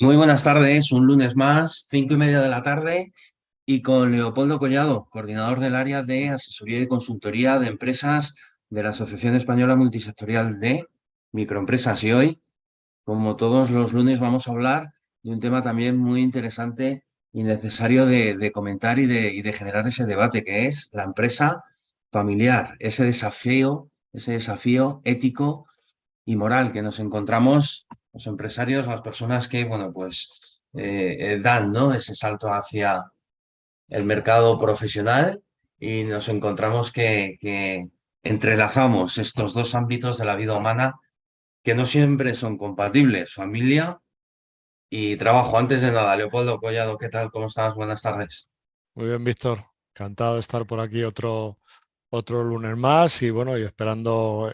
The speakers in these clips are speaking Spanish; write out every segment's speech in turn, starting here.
Muy buenas tardes, un lunes más, 5:30 de la tarde, y con Leopoldo Collado, coordinador del área de asesoría y consultoría de empresas de la Asociación Española Multisectorial de Microempresas. Y hoy, como todos los lunes, vamos a hablar de un tema también muy interesante y necesario de comentar y de generar ese debate, que es la empresa familiar, ese desafío ético y moral que nos encontramos los empresarios, las personas que, bueno, pues dan, ¿no? Ese salto hacia el mercado profesional, y nos encontramos que entrelazamos estos dos ámbitos de la vida humana que no siempre son compatibles, familia y trabajo. Antes de nada, Leopoldo Collado, ¿qué tal? ¿Cómo estás? Buenas tardes. Muy bien, Víctor. Encantado de estar por aquí otro lunes más y bueno, y esperando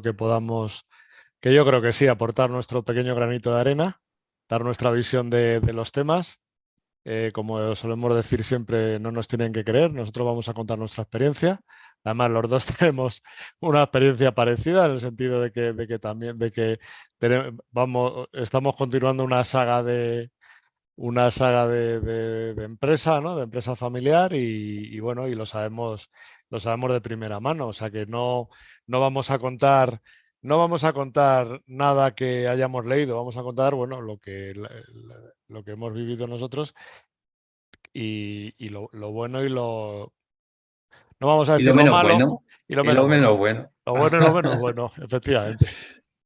que podamos, que yo creo que sí, aportar nuestro pequeño granito de arena, dar nuestra visión de los temas. Como solemos decir siempre, no nos tienen que creer, nosotros vamos a contar nuestra experiencia. Además, los dos tenemos una experiencia parecida en el sentido de que también, estamos continuando una saga de empresa, ¿no? De empresa familiar y bueno, y lo sabemos de primera mano. O sea que no vamos a contar, no vamos a contar nada que hayamos leído, vamos a contar, bueno, lo que hemos vivido nosotros y lo bueno y lo... No vamos a Y lo decir lo menos malo bueno, y lo y menos lo bueno. menos bueno. Lo bueno y lo menos bueno, efectivamente.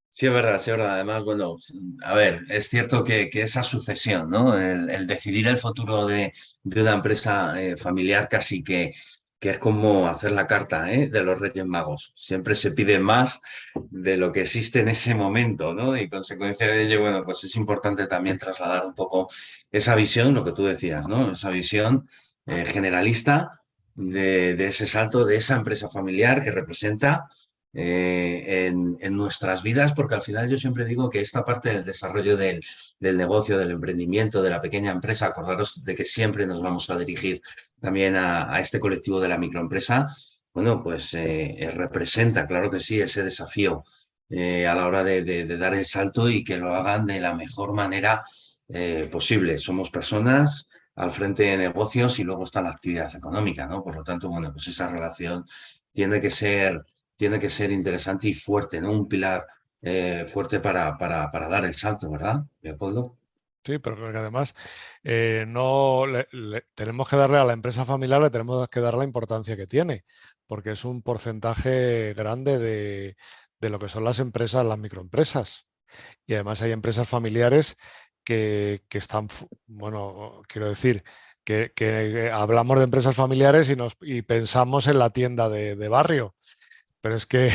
Sí, es verdad, sí, es verdad. Además, bueno, a ver, es cierto que esa sucesión, ¿no? El decidir el futuro de una empresa familiar casi que es como hacer la carta, de los Reyes Magos. Siempre se pide más de lo que existe en ese momento, ¿no? Y consecuencia de ello, bueno, pues es importante también trasladar un poco esa visión, lo que tú decías, ¿no? Esa visión generalista de ese salto de esa empresa familiar que representa en nuestras vidas, porque al final yo siempre digo que esta parte del desarrollo del negocio, del emprendimiento, de la pequeña empresa, acordaros de que siempre nos vamos a dirigir también a este colectivo de la microempresa. Bueno, pues representa, claro que sí, ese desafío a la hora de dar el salto y que lo hagan de la mejor manera posible. Somos personas al frente de negocios y luego está la actividad económica, ¿no? Por lo tanto, bueno, pues esa relación tiene que ser tiene que ser interesante y fuerte, ¿no? Un pilar fuerte para dar el salto, ¿verdad, Leopoldo? Sí, pero creo que además no tenemos que darle a la empresa familiar, le tenemos que dar la importancia que tiene, porque es un porcentaje grande de lo que son las empresas, las microempresas. Y además hay empresas familiares que están, bueno, quiero decir, que hablamos de empresas familiares y pensamos en la tienda de barrio, pero es que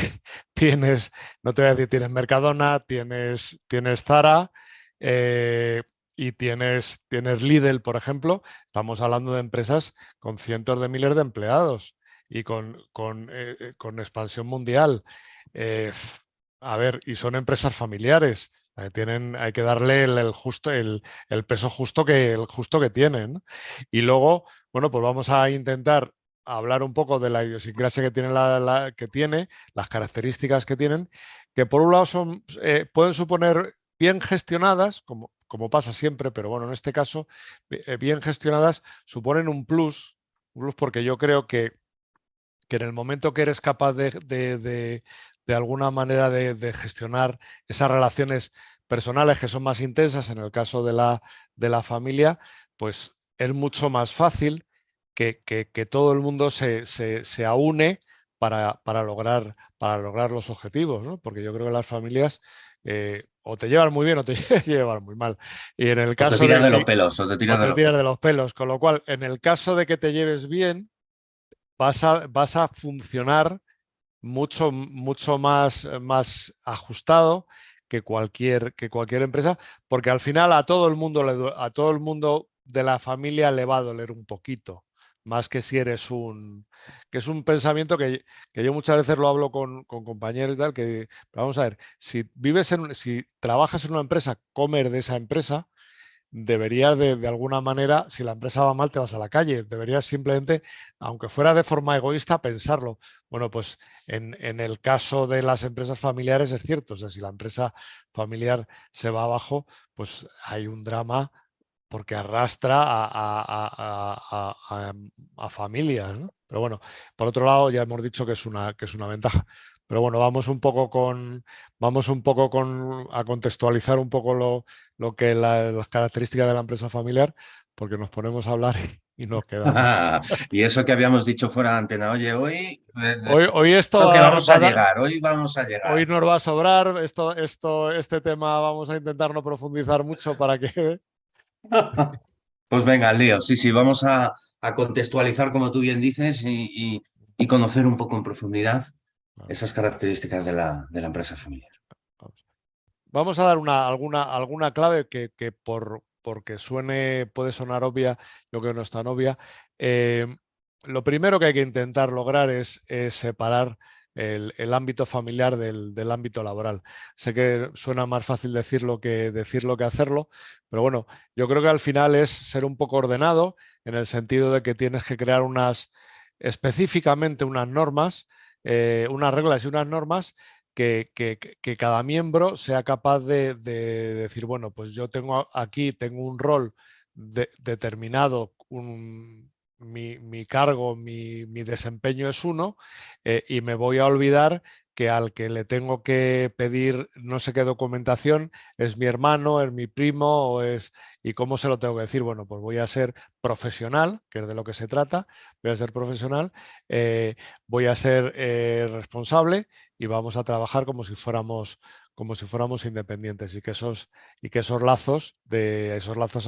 no te voy a decir, tienes Mercadona, tienes Zara, eh, y tienes Lidl, por ejemplo. Estamos hablando de empresas con cientos de miles de empleados y con expansión mundial. Eh, a ver, y son empresas familiares. Hay que darle el peso el justo que tienen, ¿no? Y luego, bueno, pues vamos a intentar hablar un poco de la idiosincrasia que tiene, las características que tienen, que por un lado pueden suponer bien gestionadas, como pasa siempre, pero bueno, en este caso, bien gestionadas, suponen un plus porque yo creo que en el momento que eres capaz de alguna manera de gestionar esas relaciones personales que son más intensas, en el caso de la familia, pues es mucho más fácil que todo el mundo se aúne para lograr los objetivos, ¿no? Porque yo creo que las familias o te llevan muy bien o te llevan muy mal. Y en el O te caso tiras de de los si, pelos, o te o tiras de te los tiras pelos. de los pelos, con lo cual, en el caso de que te lleves bien, vas a funcionar mucho más ajustado que cualquier empresa, porque al final a todo el mundo de la familia le va a doler un poquito, más que si eres que es un pensamiento que yo muchas veces lo hablo con compañeros y tal, pero vamos a ver, si trabajas en una empresa, comer de esa empresa, deberías de alguna manera, si la empresa va mal, te vas a la calle. Deberías simplemente, aunque fuera de forma egoísta, pensarlo. Bueno, pues en el caso de las empresas familiares es cierto. O sea, si la empresa familiar se va abajo, pues hay un drama porque arrastra a familias, ¿no? Pero bueno, por otro lado, ya hemos dicho que es una ventaja. Pero bueno, vamos un poco a contextualizar un poco lo que las características de la empresa familiar, porque nos ponemos a hablar y nos quedamos. Y eso que habíamos dicho fuera de antena, oye, hoy Hoy esto lo que vamos va a a dar, llegar, hoy vamos a hoy llegar. nos va a sobrar, este tema vamos a intentar no profundizar mucho para que... Pues venga, Leo, sí, sí, vamos a contextualizar, como tú bien dices, y conocer un poco en profundidad esas características de la empresa familiar. Vamos a dar alguna clave que porque puede sonar obvia, yo creo que no es tan obvia. Eh, lo primero que hay que intentar lograr es separar el ámbito familiar del ámbito laboral. Sé que suena más fácil decirlo que hacerlo, pero bueno, yo creo que al final es ser un poco ordenado en el sentido de que tienes que crear específicamente unas normas, unas reglas y unas normas que cada miembro sea capaz de decir, bueno, pues yo tengo un rol determinado, mi cargo, mi desempeño es uno, y me voy a olvidar que al que le tengo que pedir no sé qué documentación es mi hermano, es mi primo, ¿y cómo se lo tengo que decir? Bueno, pues voy a ser profesional, que es de lo que se trata, voy a ser profesional, voy a ser responsable y vamos a trabajar como si fuéramos independientes y que esos lazos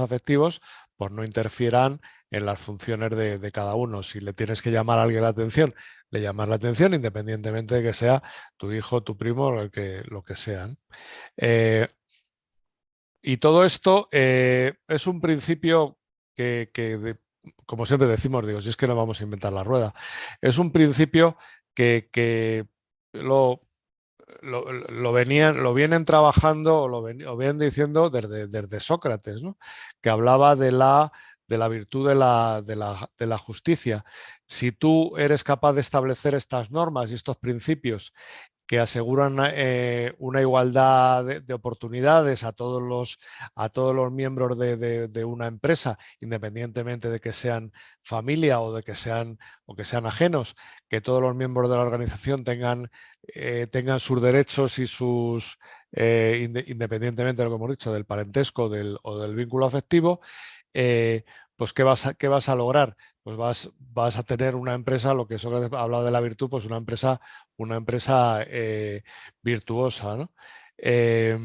afectivos pues no interfieran en las funciones de cada uno. Si le tienes que llamar a alguien la atención, le llamas la atención independientemente de que sea tu hijo, tu primo o lo que sean. Y todo esto es un principio como siempre decimos, digo, si es que no vamos a inventar la rueda, es un principio que lo, lo vienen trabajando o vienen diciendo desde Sócrates, ¿no? Que hablaba de la virtud de la justicia. Si tú eres capaz de establecer estas normas y estos principios que aseguran una igualdad de oportunidades a todos los miembros de una empresa, independientemente de que sean familia o que sean ajenos, que todos los miembros de la organización tengan sus derechos y independientemente de lo que hemos dicho, del parentesco o del vínculo afectivo, pues ¿qué vas a lograr? Pues vas a tener una empresa, lo que Sócrates hablaba de la virtud, pues una empresa virtuosa, ¿no? Que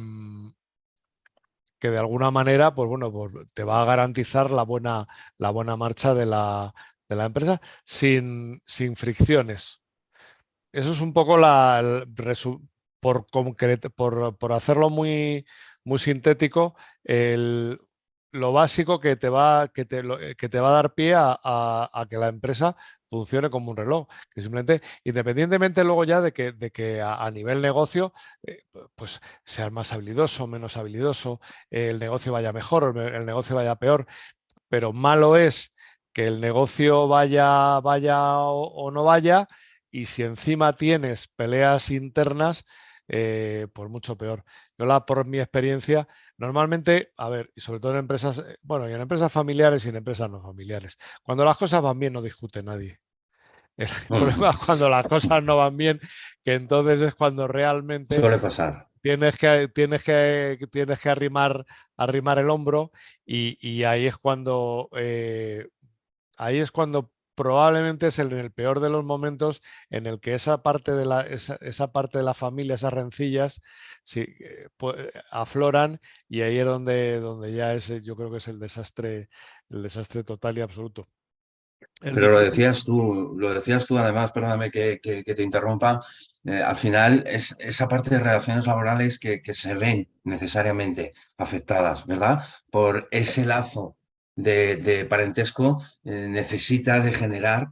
de alguna manera, pues bueno, pues te va a garantizar la buena marcha de la empresa sin fricciones. Eso es un poco por hacerlo muy sintético, lo básico que te va a dar pie a que la empresa funcione como un reloj. Que simplemente, independientemente luego ya de que a nivel negocio, pues seas más habilidoso, menos habilidoso, el negocio vaya mejor o el negocio vaya peor, pero malo es que el negocio vaya o no vaya, y si encima tienes peleas internas, pues mucho peor. Por mi experiencia, normalmente, a ver, y sobre todo en empresas, bueno, y en empresas familiares y en empresas no familiares, cuando las cosas van bien no discute nadie. El problema es cuando las cosas no van bien, que entonces es cuando realmente Suele pasar. tienes que arrimar el hombro, y ahí es cuando probablemente es en el peor de los momentos en el que esa parte de la familia, esas rencillas, sí, afloran, y ahí es donde ya yo creo que es el desastre total y absoluto. El Pero discipli- lo decías tú además, perdóname que te interrumpa, al final es esa parte de relaciones laborales que se ven necesariamente afectadas, ¿verdad? Por ese lazo de parentesco, necesita de generar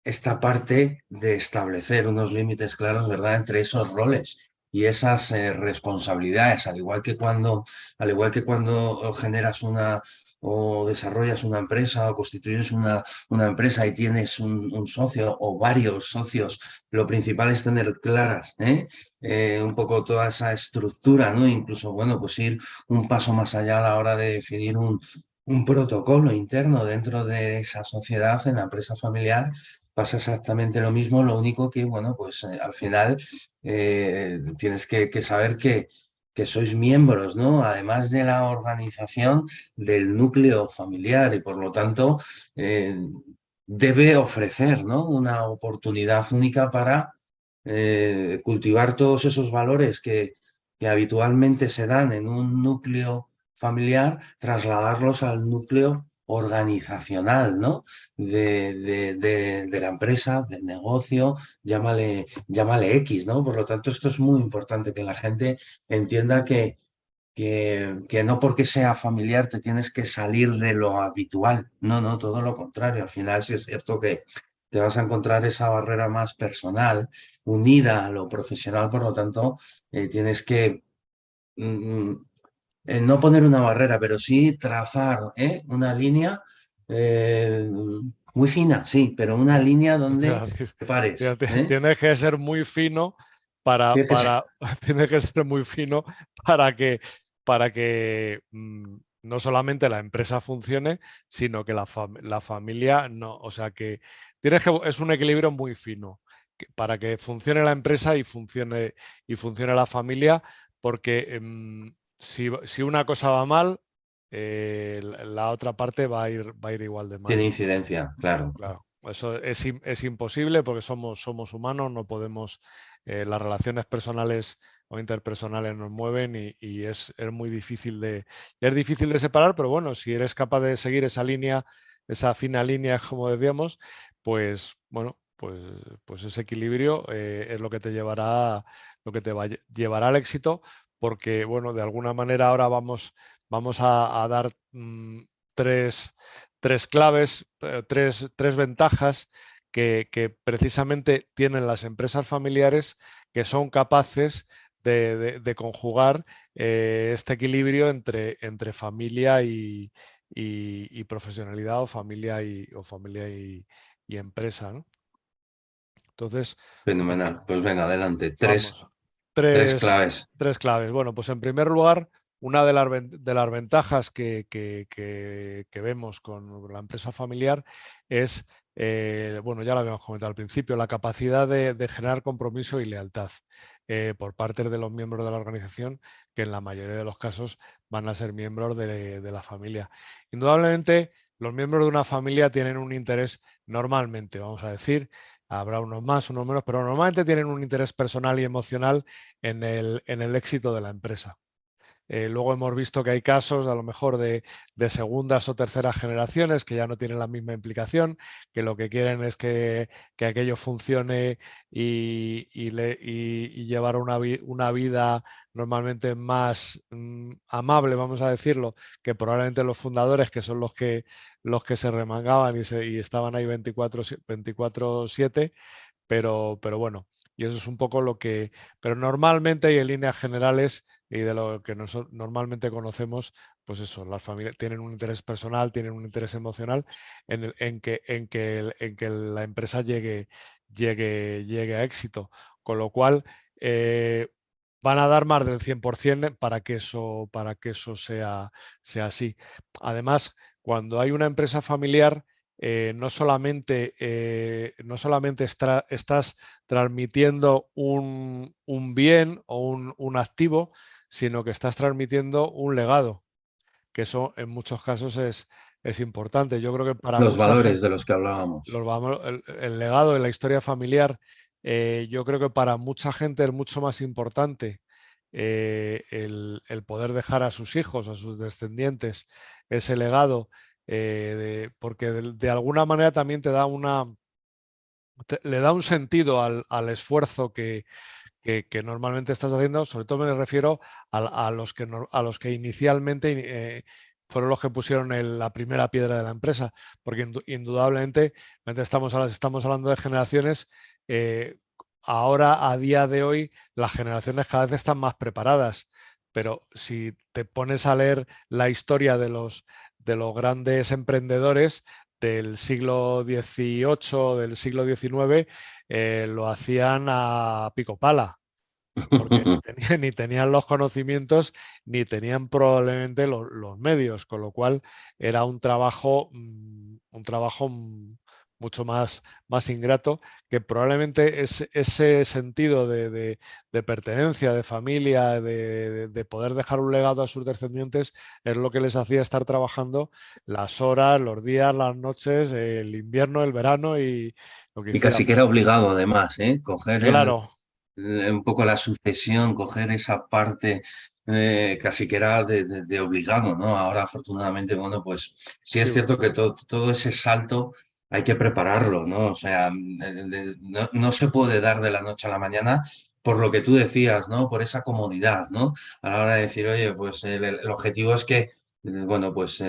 esta parte de establecer unos límites claros, ¿verdad? Entre esos roles y esas responsabilidades, al igual que cuando generas una o desarrollas una empresa o constituyes una empresa y tienes un socio o varios socios, lo principal es tener claras, un poco toda esa estructura, ¿no? Incluso, bueno, pues ir un paso más allá a la hora de definir un protocolo interno dentro de esa sociedad, en la empresa familiar, pasa exactamente lo mismo, lo único que, bueno, pues al final tienes que saber que sois miembros, ¿no? Además de la organización del núcleo familiar y por lo tanto eh, debe ofrecer, ¿no? Una oportunidad única para cultivar todos esos valores que habitualmente se dan en un núcleo familiar, trasladarlos al núcleo organizacional, ¿no? De la empresa, del negocio, llámale X, ¿no? Por lo tanto, esto es muy importante que la gente entienda que no porque sea familiar te tienes que salir de lo habitual. No, no, todo lo contrario. Al final sí es cierto que te vas a encontrar esa barrera más personal, unida a lo profesional, por lo tanto, tienes que mm, no poner una barrera, pero sí trazar una línea eh, muy fina, sí, pero una línea Eso te iba donde a decir. te pares. Tienes que ser muy fino para, Tienes que ser- tienes que ser muy fino para que no solamente la empresa funcione, sino que la familia no. O sea que es un equilibrio muy fino para que funcione la empresa y funcione la familia, porque si una cosa va mal, la otra parte va a ir igual de Tiene mal. incidencia, claro. Claro, eso es imposible porque somos humanos, no podemos, las relaciones personales o interpersonales nos mueven y es muy difícil es difícil de separar, pero bueno, si eres capaz de seguir esa línea, esa fina línea, como decíamos, pues bueno, pues ese equilibrio es lo que te llevará, llevará al éxito, porque bueno, de alguna manera ahora vamos a dar tres tres claves, tres ventajas que precisamente tienen las empresas familiares que son capaces de conjugar este equilibrio entre familia y profesionalidad o familia y empresa, ¿no? Entonces, Fenomenal. Pues venga, adelante. vamos, Tres claves. tres claves. Bueno, pues en primer lugar, una de las ventajas que vemos con la empresa familiar es, bueno, ya lo habíamos comentado al principio, la capacidad de generar compromiso y lealtad por parte de los miembros de la organización, que en la mayoría de los casos van a ser miembros de la familia. Indudablemente, los miembros de una familia tienen un interés normalmente, vamos a decir, habrá unos más, unos menos, pero normalmente tienen un interés personal y emocional en el éxito de la empresa. Luego hemos visto que hay casos a lo mejor de segundas o terceras generaciones que ya no tienen la misma implicación, que lo que quieren es que aquello funcione y llevar una vida normalmente más amable, vamos a decirlo, que probablemente los fundadores, que son los que se remangaban y estaban ahí 24/7, pero bueno, y eso es un poco lo que, pero normalmente y en líneas generales y de lo que normalmente conocemos, pues eso, las familias tienen un interés personal, tienen un interés emocional en que la empresa llegue a éxito, con lo cual van a dar más del 100% para que eso sea así. Además, cuando hay una empresa familiar, no solamente estás transmitiendo un bien o un activo, sino que estás transmitiendo un legado, que eso en muchos casos es importante. Yo creo que para Los mucha valores gente, de los que hablábamos. el legado en la historia familiar, yo creo que para mucha gente es mucho más importante el poder dejar a sus hijos, a sus descendientes, ese legado, porque de alguna manera también le da un sentido al esfuerzo que normalmente estás haciendo. Sobre todo me refiero a los que inicialmente fueron los que pusieron la primera piedra de la empresa, porque indudablemente, mientras estamos hablando de generaciones, eh, ahora, a día de hoy, las generaciones cada vez están más preparadas, pero si te pones a leer la historia de los grandes emprendedores del siglo XVIII, del siglo XIX, lo hacían a pico pala, porque ni tenían los conocimientos ni tenían probablemente los medios, con lo cual era un trabajo mucho más ingrato, que probablemente ese sentido de pertenencia, de familia, de poder dejar un legado a sus descendientes, es lo que les hacía estar trabajando las horas, los días, las noches, el invierno, el verano y lo que Y casi hicieran. que era obligado además, ¿eh? Coger Claro, un poco la sucesión, coger esa parte casi que era de obligado, ¿no? Ahora afortunadamente, bueno, pues sí sí, es cierto que todo ese salto hay que prepararlo, ¿no? O sea, no se puede dar de la noche a la mañana por lo que tú decías, ¿no? Por esa comodidad, ¿no? A la hora de decir, oye, pues el objetivo es que, bueno, pues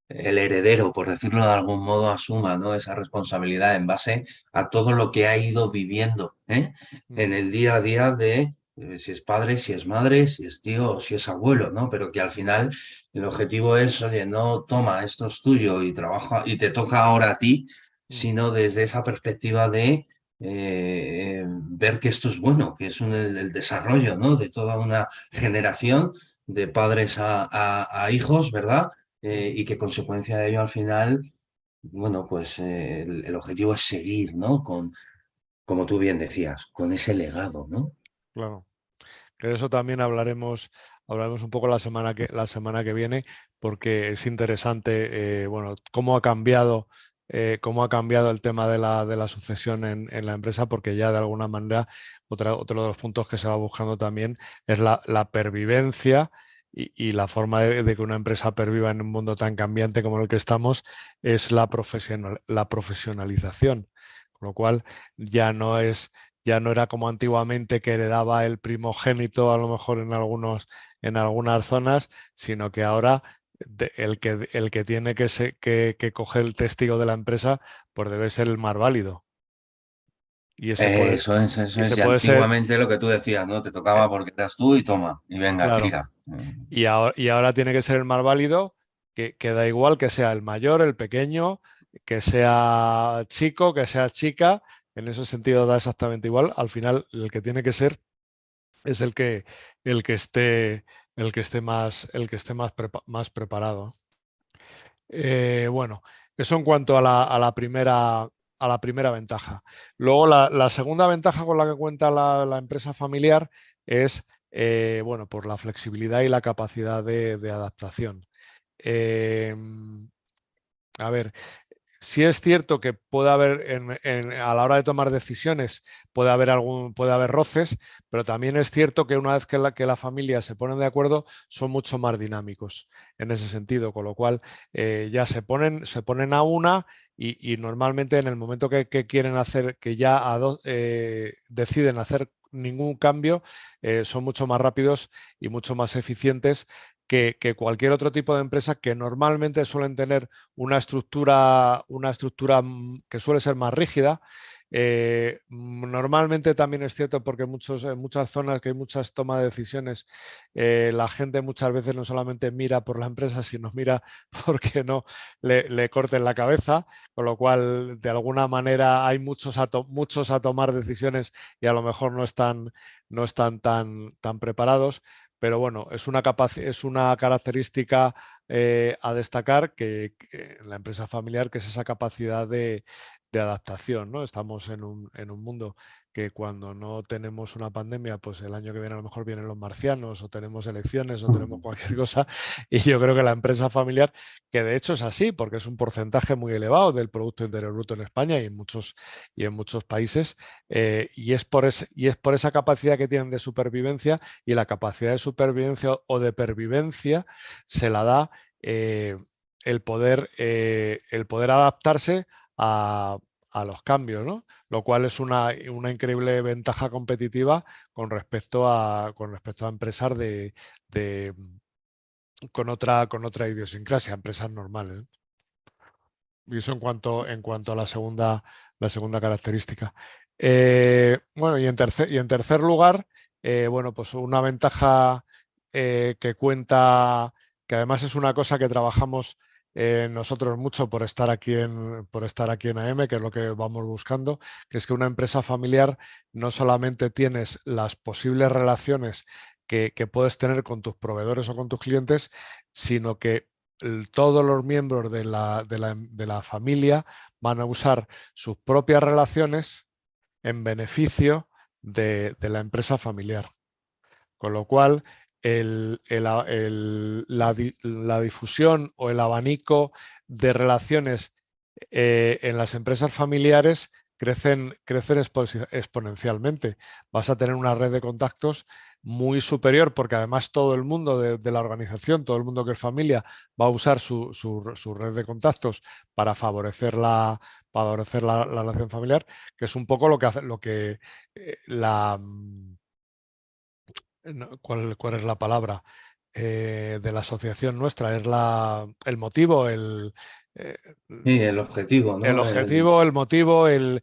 el heredero, por decirlo de algún modo, asuma, ¿no? Esa responsabilidad en base a todo lo que ha ido viviendo, ¿eh? En ujú, el día a día de si es padre, si es madre, si es tío o si es abuelo, ¿no? Pero que al final el objetivo es, oye, no toma, esto es tuyo y trabaja y te toca ahora a ti, ujú, sino desde esa perspectiva de ver que esto es bueno, que es el desarrollo, ¿no? De toda una generación de padres a hijos, ¿verdad? ujú. Y que consecuencia de ello al final, bueno, pues el objetivo es seguir, ¿no? Como tú bien decías, con ese legado, ¿no? Claro. Que de eso también hablaremos un poco la semana que viene, porque es interesante, bueno, cómo ha cambiado el tema de la sucesión en la empresa, porque ya de alguna manera otro de los puntos que se va buscando también es la pervivencia y la forma de que una empresa perviva en un mundo tan cambiante como el que estamos es la profesionalización, con lo cual ya no era como antiguamente que heredaba el primogénito a lo mejor en algunas zonas, sino que ahora el que tiene que coger el testigo de la empresa, pues debe ser el más válido. Y Eso es. ese Y puede ser, antiguamente lo que tú decías, ¿no? Te eh, tocaba porque eras tú y toma, y venga, claro, tira. y ahora tiene que ser el más válido, que da igual que sea el mayor, el pequeño, que sea chico, que sea chica, en ese sentido da exactamente igual. Al final, el que tiene que ser es el que esté, el que esté más preparado. Bueno, eso en cuanto a la primera ventaja. Luego, la segunda ventaja con la que cuenta la empresa familiar es, bueno, por la flexibilidad y la capacidad de adaptación. Eh, a ver, sí es cierto que puede haber a la hora de tomar decisiones puede haber roces, pero también es cierto que una vez que la familia se ponen de acuerdo, son mucho más dinámicos en ese sentido, con lo cual ya se ponen a una y normalmente en el momento que quieren hacer, que ya deciden hacer ningún cambio, son mucho más rápidos y mucho más eficientes que cualquier otro tipo de empresa que normalmente suelen tener una estructura que suele ser más rígida. Normalmente también es cierto porque en muchas zonas que hay muchas tomas de decisiones, la gente muchas veces no solamente mira por la empresa, sino mira porque no le corten la cabeza, con lo cual de alguna manera hay muchos a tomar decisiones y a lo mejor no están tan preparados. Pero bueno, es una característica a destacar que en la empresa familiar, que es esa capacidad de adaptación, ¿no? Estamos en un mundo que cuando no tenemos una pandemia, pues el año que viene a lo mejor vienen los marcianos o tenemos elecciones o tenemos cualquier cosa. Y yo creo que la empresa familiar, que de hecho es así, porque es un porcentaje muy elevado del Producto Interior Bruto en España y en muchos países, y es por esa capacidad que tienen de supervivencia, y la capacidad de supervivencia o de pervivencia se la da eh, el poder adaptarse a, a los cambios, ¿no? Lo cual es una increíble ventaja competitiva con respecto a empresas de- con otra idiosincrasia, empresas normales. Y eso en cuanto a la segunda característica. Bueno, y en tercer lugar, bueno, pues una ventaja que cuenta, que además es una cosa que trabajamos nosotros mucho por estar aquí en AM, que es lo que vamos buscando, que es que una empresa familiar no solamente tienes las posibles relaciones que puedes tener con tus proveedores o con tus clientes, sino que todos los miembros de la familia van a usar sus propias relaciones en beneficio la empresa familiar. Con lo cual, la difusión o el abanico de relaciones en las empresas familiares crecen exponencialmente. Vas a tener una red de contactos muy superior porque además todo el mundo de la organización, todo el mundo que es familia, va a usar su red de contactos para favorecer la relación familiar, que es un poco lo que hace, lo que la no, ¿cuál es la palabra? De la asociación nuestra, es el motivo, eh, Sí, el objetivo, el ¿no? objetivo, el motivo, el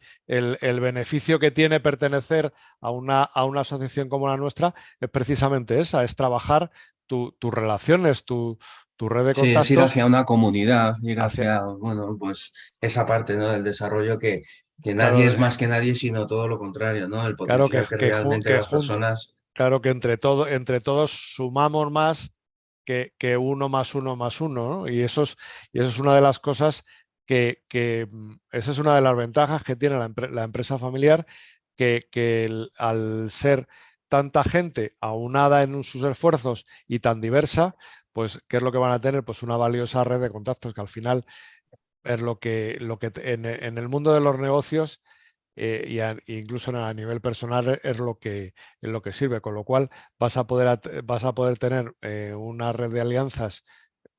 beneficio que tiene pertenecer a una asociación como la nuestra es precisamente esa, es trabajar tus relaciones, tu red de Sí, es ir contactos hacia una comunidad, ir hacia, hacia, bueno, pues esa parte, ¿no? Del desarrollo que nadie claro, es más que nadie, sino todo lo contrario, ¿no? El claro potencial que realmente las personas. claro que entre todos sumamos más que uno más uno más uno, ¿no? Y eso es una de las cosas esa es una de las ventajas que tiene la empresa familiar, al ser tanta gente aunada en sus esfuerzos y tan diversa, pues, ¿qué es lo que van a tener? Pues una valiosa red de contactos que al final es en el mundo de los negocios incluso a nivel personal es lo que sirve, con lo cual vas a poder tener una red de alianzas,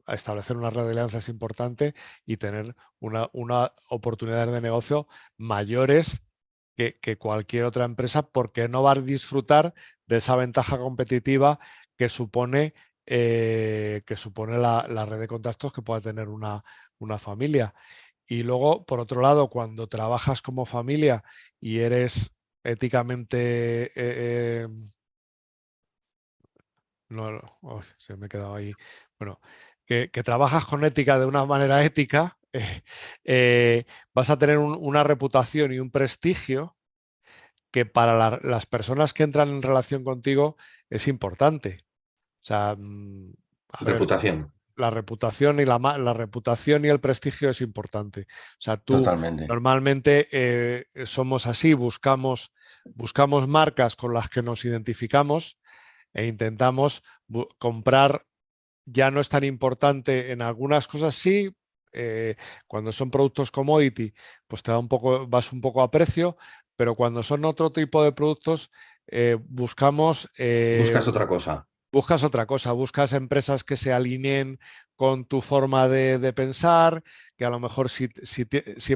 a establecer una red de alianzas importante y tener una oportunidades de negocio mayores que cualquier otra empresa porque no va a disfrutar de esa ventaja competitiva que supone la red de contactos que pueda tener una familia. Y luego, por otro lado, cuando trabajas como familia y eres éticamente, se me he quedado ahí, bueno, que trabajas con ética de una manera ética, vas a tener una reputación y un prestigio que para las personas que entran en relación contigo es importante. O sea, a ver, Reputación, la reputación la reputación y el prestigio es importante. O sea, tú totalmente. normalmente somos así, buscamos marcas con las que nos identificamos e intentamos comprar. Ya no es tan importante en algunas cosas, sí. Cuando son productos commodity, pues vas un poco a precio, pero cuando son otro tipo de productos, buscamos Buscas otra cosa. buscas otra cosa, buscas empresas que se alineen con tu forma de pensar, que a lo mejor si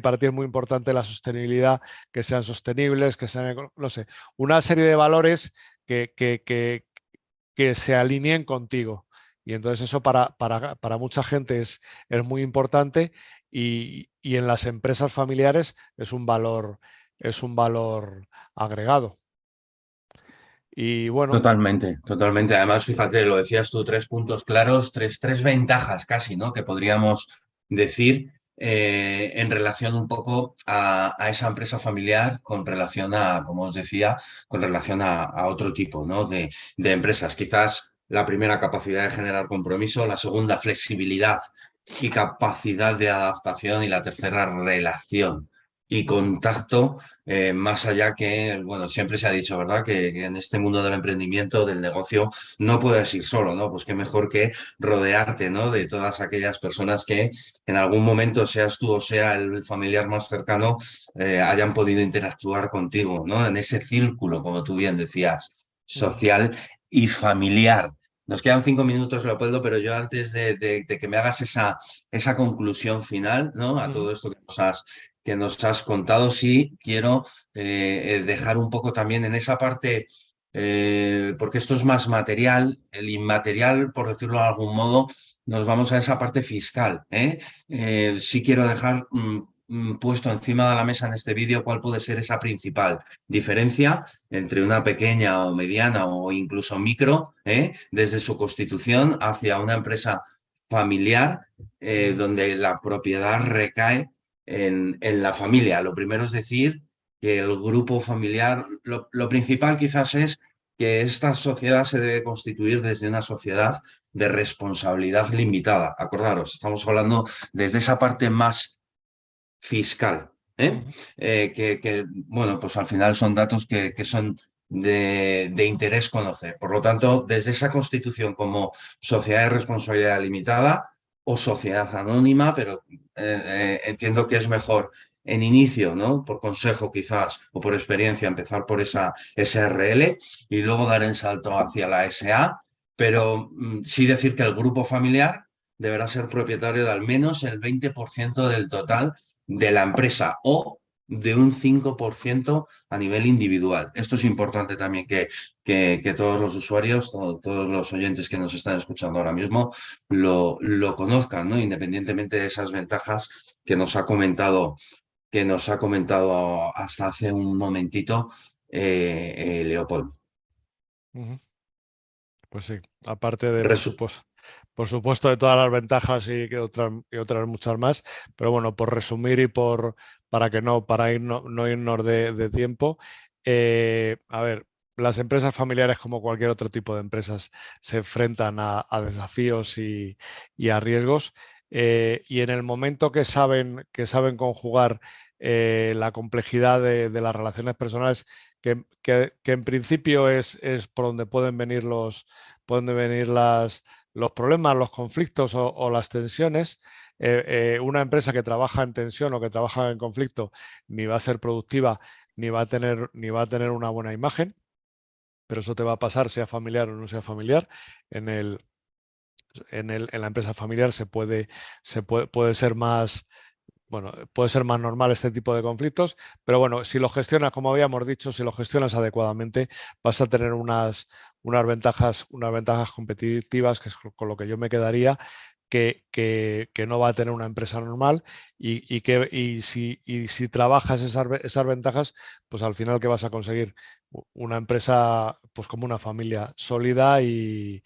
para ti es muy importante la sostenibilidad, que sean sostenibles, que sean, no sé, una serie de valores que, que, que, que se alineen contigo. Y entonces eso para mucha gente es muy importante y en las empresas familiares es un valor agregado. Y bueno, Totalmente, totalmente. Además, fíjate, lo decías tú, tres puntos claros, tres ventajas casi, ¿no? Que podríamos decir en relación un poco a esa empresa familiar con relación a, como os decía, con relación a otro tipo, ¿no? De empresas. Quizás la primera, capacidad de generar compromiso, la segunda, flexibilidad y capacidad de adaptación y la tercera, relación y contacto más allá que, bueno, siempre se ha dicho, ¿verdad? Que en este mundo del emprendimiento, del negocio, no puedes ir solo, ¿no? Pues qué mejor que rodearte, ¿no? De todas aquellas personas que en algún momento, seas tú o sea el familiar más cercano, hayan podido interactuar contigo, ¿no? En ese círculo, como tú bien decías, social y familiar. Nos quedan 5 minutos, Leopoldo, pero yo antes de que me hagas esa conclusión final, ¿no? A todo esto que nos has contado, sí quiero dejar un poco también en esa parte, porque esto es más material, el inmaterial, por decirlo de algún modo, nos vamos a esa parte fiscal, ¿eh? Sí quiero dejar puesto encima de la mesa en este vídeo cuál puede ser esa principal diferencia entre una pequeña o mediana o incluso micro, desde su constitución hacia una empresa familiar Ujú, donde la propiedad recae en la familia. Lo primero es decir que el grupo familiar, lo principal quizás es que esta sociedad se debe constituir desde una sociedad de responsabilidad limitada. Acordaros, estamos hablando desde esa parte más fiscal, ¿eh? ujú, Bueno, pues al final son datos que son de interés conocer. Por lo tanto, desde esa constitución como sociedad de responsabilidad limitada o sociedad anónima, pero entiendo que es mejor en inicio, ¿no? Por consejo quizás o por experiencia empezar por esa SRL y luego dar el salto hacia la SA, pero sí decir que el grupo familiar deberá ser propietario de al menos el 20% del total de la empresa o de un 5% a nivel individual. Esto es importante también que todos los usuarios, todos los oyentes que nos están escuchando ahora mismo lo conozcan, ¿no? Independientemente de esas ventajas que nos ha comentado hasta hace un momentito Leopoldo. ujú. Pues sí, aparte de, Resu- por supuesto, de todas las ventajas y otras muchas más, pero bueno, por resumir y para que no, para no irnos de tiempo, a ver, las empresas familiares, como cualquier otro tipo de empresas, se enfrentan a desafíos y a riesgos, y en el momento que saben conjugar la complejidad de las relaciones personales, que en principio es por donde pueden venir los problemas, los conflictos o las tensiones. Una empresa que trabaja en tensión o que trabaja en conflicto ni va a ser productiva ni va a tener una buena imagen, pero eso te va a pasar, sea familiar o no sea familiar. En en la empresa familiar puede ser más, bueno, puede ser más normal este tipo de conflictos, pero bueno, si lo gestionas, como habíamos dicho, si lo gestionas adecuadamente, vas a tener unas ventajas competitivas, que es con lo que yo me quedaría, que no va a tener una empresa normal y si trabajas esas ventajas, pues al final que vas a conseguir una empresa pues como una familia sólida y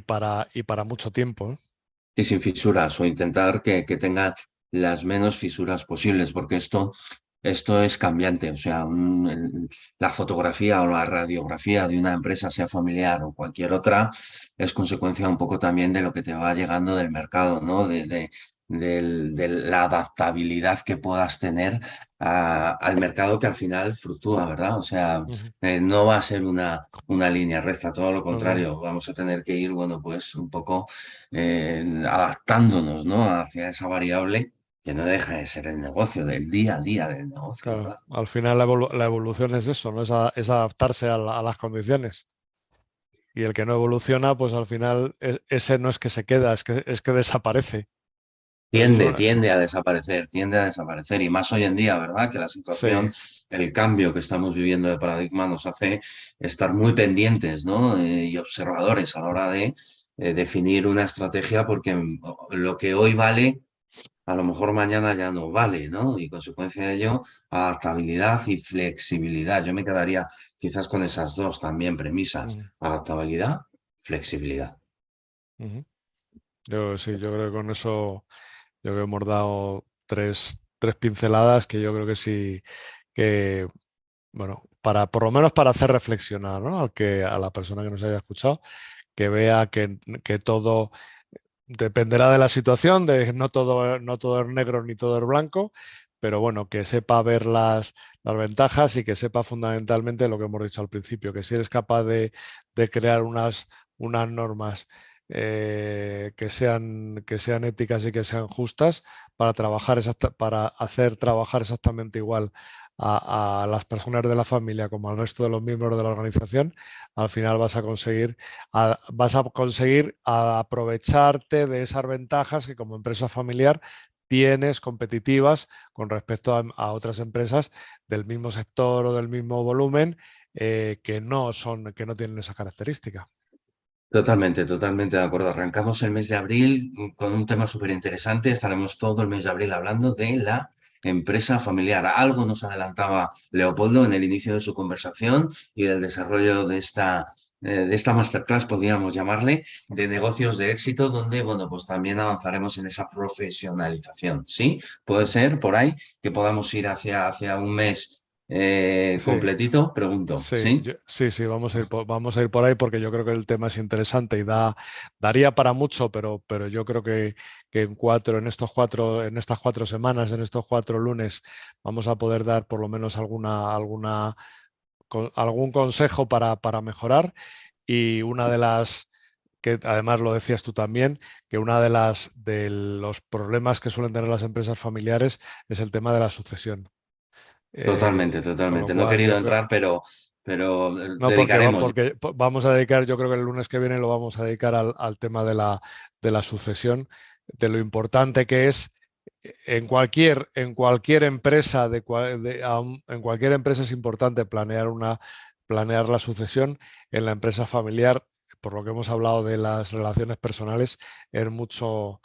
para mucho tiempo, ¿eh? y sin fisuras o intentar que tenga las menos fisuras posibles, porque esto es cambiante. O sea, la fotografía o la radiografía de una empresa, sea familiar o cualquier otra, es consecuencia un poco también de lo que te va llegando del mercado, ¿no? De la adaptabilidad que puedas tener al mercado que al final fluctúa, ¿verdad? O sea, Ujú. no va a ser una línea recta, todo lo No, no. contrario, vamos a tener que ir, bueno, pues un poco adaptándonos, ¿no? Hacia esa variable que no deja de ser el negocio, del día a día del negocio, Claro, ¿verdad? al final la evolución es eso, ¿no? Es adaptarse a las condiciones. Y el que no evoluciona, pues al final ese no es que se queda, es que desaparece. Entonces, Tiende a desaparecer, y más hoy en día, ¿verdad? Que la sí, situación, el cambio que estamos viviendo de paradigma nos hace estar muy pendientes, ¿no? Y observadores a la hora de definir una estrategia, porque lo que hoy vale a lo mejor mañana ya no vale, ¿no? Y consecuencia de ello, adaptabilidad y flexibilidad. Yo me quedaría quizás con esas dos también premisas, ujú, adaptabilidad, flexibilidad. ujú. Yo sí, yo creo que con eso yo creo que hemos dado tres pinceladas que yo creo que sí, que, bueno, por lo menos para hacer reflexionar, ¿no? A la persona que nos haya escuchado, que vea que todo dependerá de la situación, de no todo es negro ni todo es blanco, pero bueno, que sepa ver las ventajas y que sepa fundamentalmente lo que hemos dicho al principio, que si eres capaz de crear unas normas que sean éticas y que sean justas para para hacer trabajar exactamente igual a las personas de la familia como al resto de los miembros de la organización, al final vas a conseguir aprovecharte de esas ventajas que como empresa familiar tienes competitivas con respecto a otras empresas del mismo sector o del mismo volumen que no tienen esa característica. Totalmente, totalmente de acuerdo. Arrancamos el mes de abril con un tema súper interesante. Estaremos todo el mes de abril hablando de la empresa familiar. Algo nos adelantaba Leopoldo en el inicio de su conversación y del desarrollo de esta masterclass, podríamos llamarle, de negocios de éxito, donde, bueno, pues también avanzaremos en esa profesionalización. ¿Sí? Puede ser por ahí que podamos ir hacia un mes Sí. completito, pregunto. Sí, ¿Sí? sí, sí, vamos a ir por ahí porque yo creo que el tema es interesante y daría para mucho, pero yo creo que en estas 4 semanas, en estos 4 lunes, vamos a poder dar por lo menos algún consejo para mejorar. Y una de las, que además lo decías tú también, que una de los problemas que suelen tener las empresas familiares es el tema de la sucesión. Totalmente, Con lo totalmente. No he cual querido yo creo. entrar, pero No, dedicaremos. porque vamos a dedicar, yo creo que el lunes que viene lo vamos a dedicar al tema de la sucesión, de lo importante que es en cualquier empresa, en cualquier empresa es importante planear la sucesión. En la empresa familiar, por lo que hemos hablado de las relaciones personales, es mucho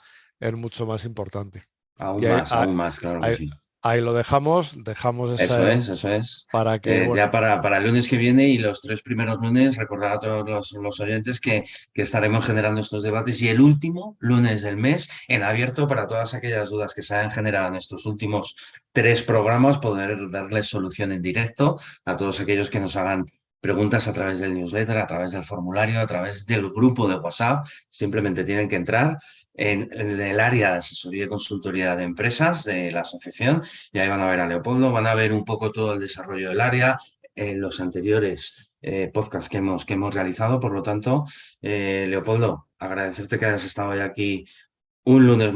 más importante. Y Aún más, claro que ahí- sí. ahí lo dejamos Eso ese, es, eso es. para que, Ya bueno. para el lunes que viene y los 3 primeros lunes, recordar a todos los oyentes que estaremos generando estos debates y el último lunes del mes en abierto para todas aquellas dudas que se hayan generado en estos últimos 3 programas, poder darles solución en directo a todos aquellos que nos hagan preguntas a través del newsletter, a través del formulario, a través del grupo de WhatsApp. Simplemente tienen que entrar en el área de asesoría y consultoría de empresas de la asociación y ahí van a ver a Leopoldo, van a ver un poco todo el desarrollo del área en los anteriores podcasts que hemos realizado. Por lo tanto, Leopoldo, agradecerte que hayas estado hoy aquí un lunes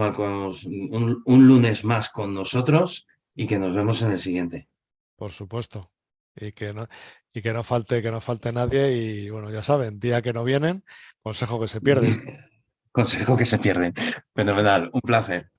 más con nosotros y que nos vemos en el siguiente. Por supuesto. Y que no falte nadie. Y bueno, ya saben, día que no vienen, consejo que se pierden. Consejo que se pierden. Fenomenal, un placer.